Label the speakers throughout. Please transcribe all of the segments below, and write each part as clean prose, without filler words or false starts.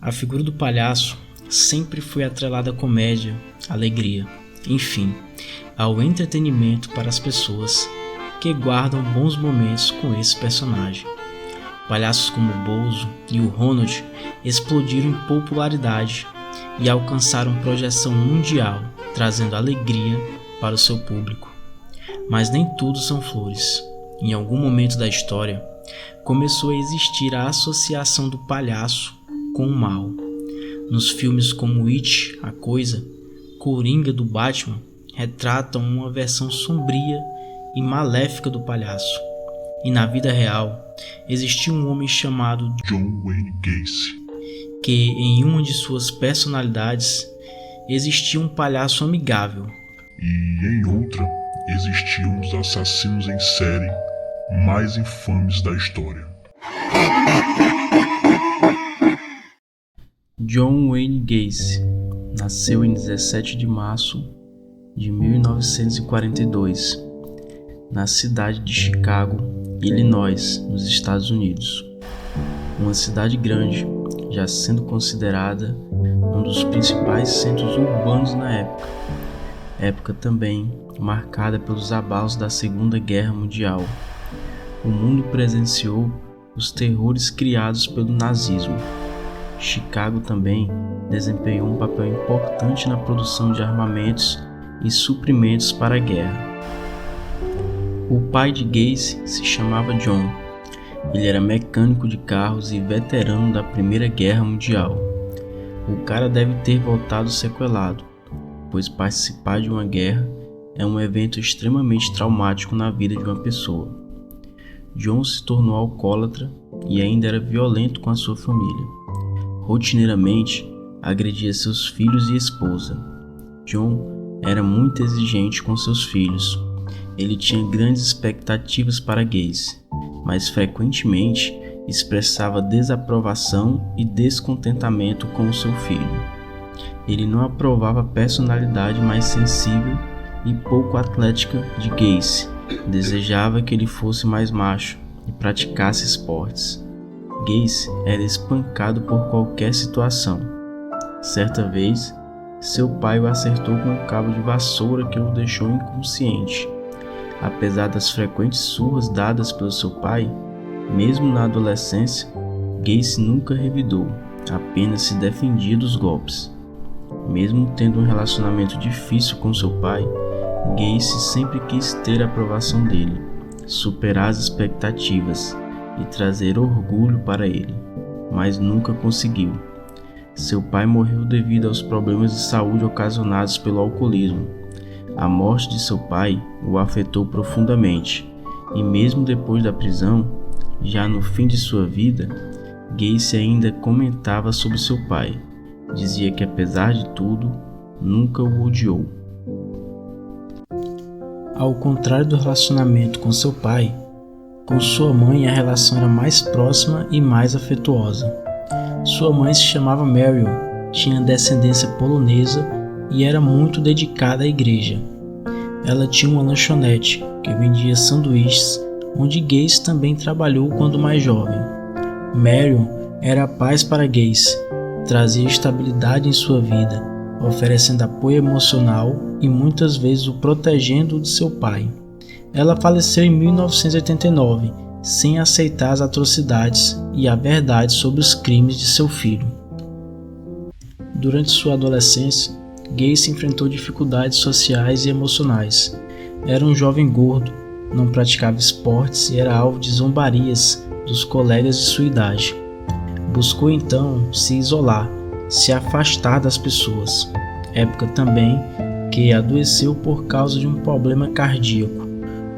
Speaker 1: A figura do palhaço sempre foi atrelada à comédia, alegria, enfim, ao entretenimento para as pessoas que guardam bons momentos com esse personagem. Palhaços como o Bozo e o Ronald explodiram em popularidade e alcançaram projeção mundial, trazendo alegria para o seu público. Mas nem tudo são flores. Em algum momento da história, começou a existir a associação do palhaço com o mal. Nos filmes como It, A Coisa, Coringa do Batman, retratam uma versão sombria e maléfica do palhaço. E na vida real, existia um homem chamado
Speaker 2: John Wayne Gacy,
Speaker 1: que em uma de suas personalidades existia um palhaço amigável.
Speaker 2: E em outra, existiam os assassinos em série mais infames da história.
Speaker 1: John Wayne Gacy nasceu em 17 de março de 1942, na cidade de Chicago, Illinois, nos Estados Unidos. Uma cidade grande, já sendo considerada um dos principais centros urbanos na época também marcada pelos abalos da Segunda Guerra Mundial. O mundo presenciou os terrores criados pelo nazismo. Chicago também desempenhou um papel importante na produção de armamentos e suprimentos para a guerra. O pai de Gacy se chamava John. Ele era mecânico de carros e veterano da Primeira Guerra Mundial. O cara deve ter voltado sequelado, pois participar de uma guerra é um evento extremamente traumático na vida de uma pessoa. John se tornou alcoólatra e ainda era violento com a sua família. Rotineiramente, agredia seus filhos e esposa. John era muito exigente com seus filhos. Ele tinha grandes expectativas para Gacy, mas frequentemente expressava desaprovação e descontentamento com o seu filho. Ele não aprovava a personalidade mais sensível e pouco atlética de Gacy. Desejava que ele fosse mais macho e praticasse esportes. Gacy era espancado por qualquer situação. Certa vez, seu pai o acertou com um cabo de vassoura que o deixou inconsciente. Apesar das frequentes surras dadas pelo seu pai, mesmo na adolescência, Gacy nunca revidou, apenas se defendia dos golpes. Mesmo tendo um relacionamento difícil com seu pai, Gacy sempre quis ter a aprovação dele, superar as expectativas e trazer orgulho para ele, mas nunca conseguiu. Seu pai morreu devido aos problemas de saúde ocasionados pelo alcoolismo. A morte de seu pai o afetou profundamente, e mesmo depois da prisão, já no fim de sua vida, Gacy ainda comentava sobre seu pai. Dizia que apesar de tudo, nunca o odiou. Ao contrário do relacionamento com seu pai, com sua mãe a relação era mais próxima e mais afetuosa. Sua mãe se chamava Marion, tinha descendência polonesa e era muito dedicada à igreja. Ela tinha uma lanchonete que vendia sanduíches, onde Gacy também trabalhou quando mais jovem. Marion era a paz para Gacy, trazia estabilidade em sua vida, oferecendo apoio emocional e muitas vezes o protegendo de seu pai. Ela faleceu em 1989, sem aceitar as atrocidades e a verdade sobre os crimes de seu filho. Durante sua adolescência, Gacy enfrentou dificuldades sociais e emocionais. Era um jovem gordo, não praticava esportes e era alvo de zombarias dos colegas de sua idade. Buscou então se isolar, se afastar das pessoas. Época também que adoeceu por causa de um problema cardíaco.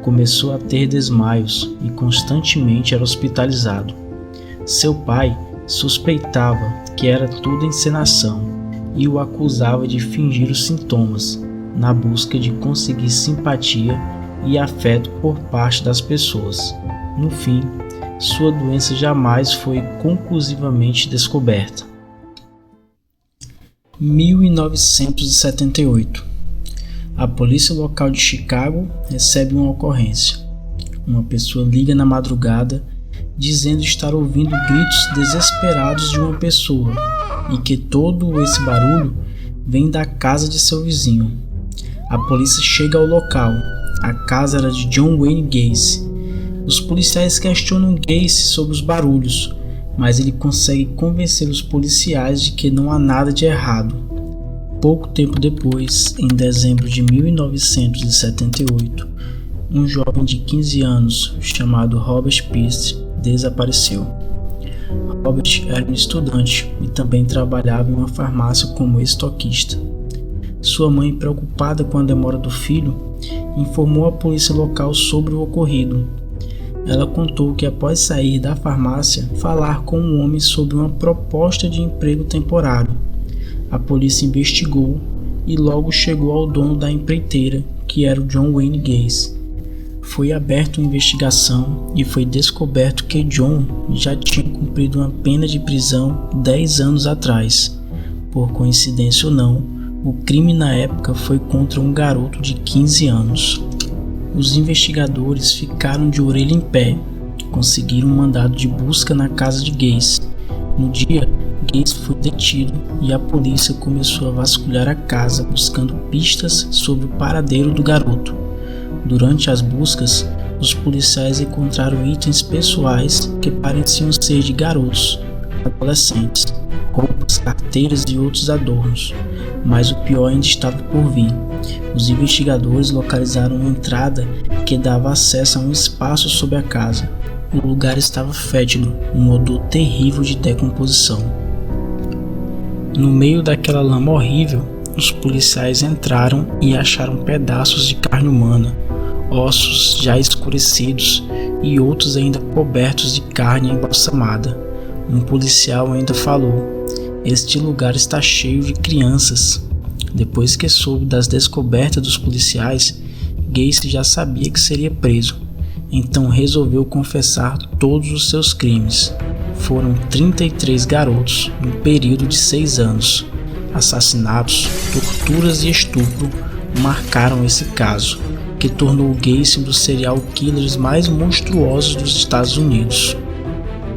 Speaker 1: Começou a ter desmaios e constantemente era hospitalizado. Seu pai suspeitava que era tudo encenação e o acusava de fingir os sintomas, na busca de conseguir simpatia e afeto por parte das pessoas. No fim, sua doença jamais foi conclusivamente descoberta. 1978. A polícia local de Chicago recebe uma ocorrência. Uma pessoa liga na madrugada dizendo estar ouvindo gritos desesperados de uma pessoa e que todo esse barulho vem da casa de seu vizinho. A polícia chega ao local. A casa era de John Wayne Gacy. Os policiais questionam Gacy sobre os barulhos, mas ele consegue convencer os policiais de que não há nada de errado. Pouco tempo depois, em dezembro de 1978, um jovem de 15 anos chamado Robert Pierce desapareceu. Robert era um estudante e também trabalhava em uma farmácia como estoquista. Sua mãe, preocupada com a demora do filho, informou a polícia local sobre o ocorrido. Ela contou que após sair da farmácia, falar com um homem sobre uma proposta de emprego temporário. A polícia investigou e logo chegou ao dono da empreiteira, que era o John Wayne Gacy. Foi aberta uma investigação e foi descoberto que John já tinha cumprido uma pena de prisão 10 anos atrás. Por coincidência ou não, o crime na época foi contra um garoto de 15 anos. Os investigadores ficaram de orelha em pé. Conseguiram um mandado de busca na casa de Gacy. No dia, Gacy foi detido e a polícia começou a vasculhar a casa buscando pistas sobre o paradeiro do garoto. Durante as buscas, os policiais encontraram itens pessoais que pareciam ser de garotos, adolescentes, roupas, carteiras e outros adornos, mas o pior ainda estava por vir. Os investigadores localizaram uma entrada que dava acesso a um espaço sob a casa. O lugar estava fétido, um odor terrível de decomposição. No meio daquela lama horrível, os policiais entraram e acharam pedaços de carne humana, ossos já escurecidos e outros ainda cobertos de carne embalsamada. Um policial ainda falou: "Este lugar está cheio de crianças." Depois que soube das descobertas dos policiais, Gacy já sabia que seria preso, então resolveu confessar todos os seus crimes. Foram 33 garotos no período de 6 anos. Assassinatos, torturas e estupro marcaram esse caso, que tornou Gacy um dos serial killers mais monstruosos dos Estados Unidos.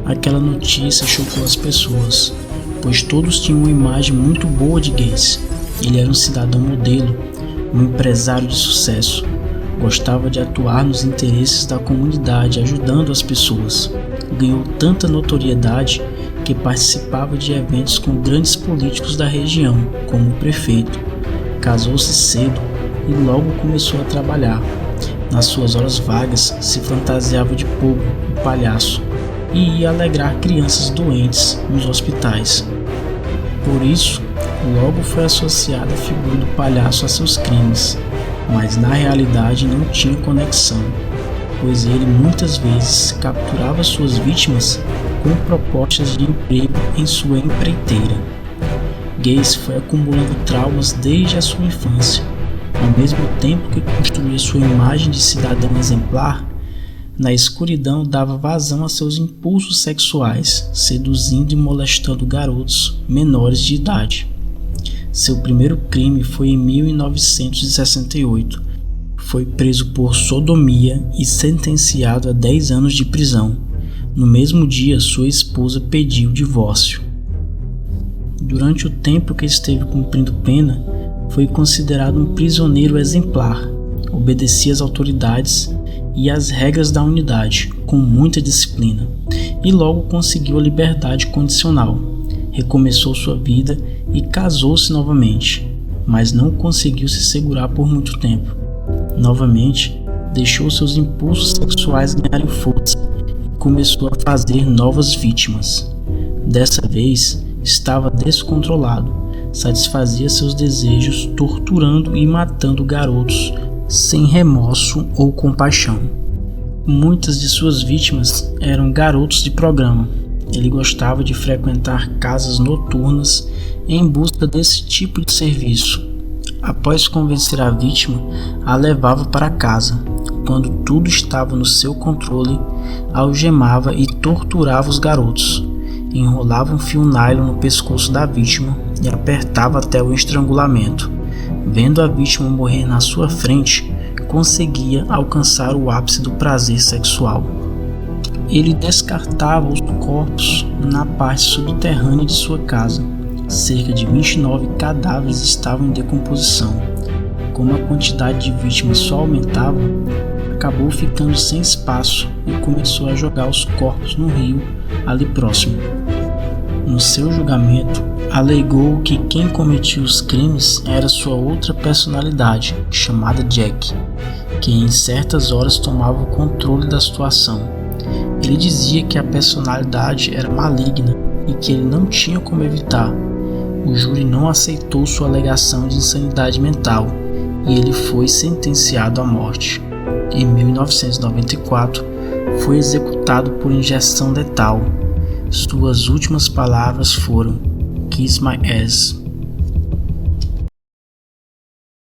Speaker 1: Aquela notícia chocou as pessoas, pois todos tinham uma imagem muito boa de Gacy. Ele era um cidadão modelo, um empresário de sucesso. Gostava de atuar nos interesses da comunidade, ajudando as pessoas. Ganhou tanta notoriedade que participava de eventos com grandes políticos da região, como o prefeito. Casou-se cedo e logo começou a trabalhar. Nas suas horas vagas, se fantasiava de povo e palhaço e ia alegrar crianças doentes nos hospitais. Por isso, logo foi associada a figura do palhaço a seus crimes, mas na realidade não tinha conexão, pois ele muitas vezes capturava suas vítimas com propostas de emprego em sua empreiteira. Gacy foi acumulando traumas desde a sua infância. Ao mesmo tempo que construía sua imagem de cidadão exemplar, na escuridão dava vazão a seus impulsos sexuais, seduzindo e molestando garotos menores de idade. Seu primeiro crime foi em 1968. Foi preso por sodomia e sentenciado a 10 anos de prisão. No mesmo dia, sua esposa pediu o divórcio. Durante o tempo que esteve cumprindo pena, foi considerado um prisioneiro exemplar. Obedecia às autoridades e às regras da unidade, com muita disciplina, e logo conseguiu a liberdade condicional. Recomeçou sua vida e casou-se novamente, mas não conseguiu se segurar por muito tempo. Novamente, deixou seus impulsos sexuais ganharem força e começou a fazer novas vítimas. Dessa vez, estava descontrolado, satisfazia seus desejos torturando e matando garotos sem remorso ou compaixão. Muitas de suas vítimas eram garotos de programa. Ele gostava de frequentar casas noturnas em busca desse tipo de serviço. Após convencer a vítima, a levava para casa. Quando tudo estava no seu controle, algemava e torturava os garotos. Enrolava um fio nylon no pescoço da vítima e apertava até o estrangulamento. Vendo a vítima morrer na sua frente, conseguia alcançar o ápice do prazer sexual.
Speaker 3: Ele descartava os corpos na parte subterrânea de sua casa. Cerca de 29 cadáveres estavam em decomposição. Como a quantidade de vítimas só aumentava, acabou ficando sem espaço e começou a jogar os corpos no rio ali próximo. No seu julgamento, alegou que quem cometia os crimes era sua outra personalidade, chamada Jack, que em certas horas tomava o controle da situação. Ele dizia que a personalidade era maligna e que ele não tinha como evitar. O júri não aceitou sua alegação de insanidade mental e ele foi sentenciado à morte. Em 1994, foi executado por injeção letal. Suas últimas palavras foram "Kiss my ass".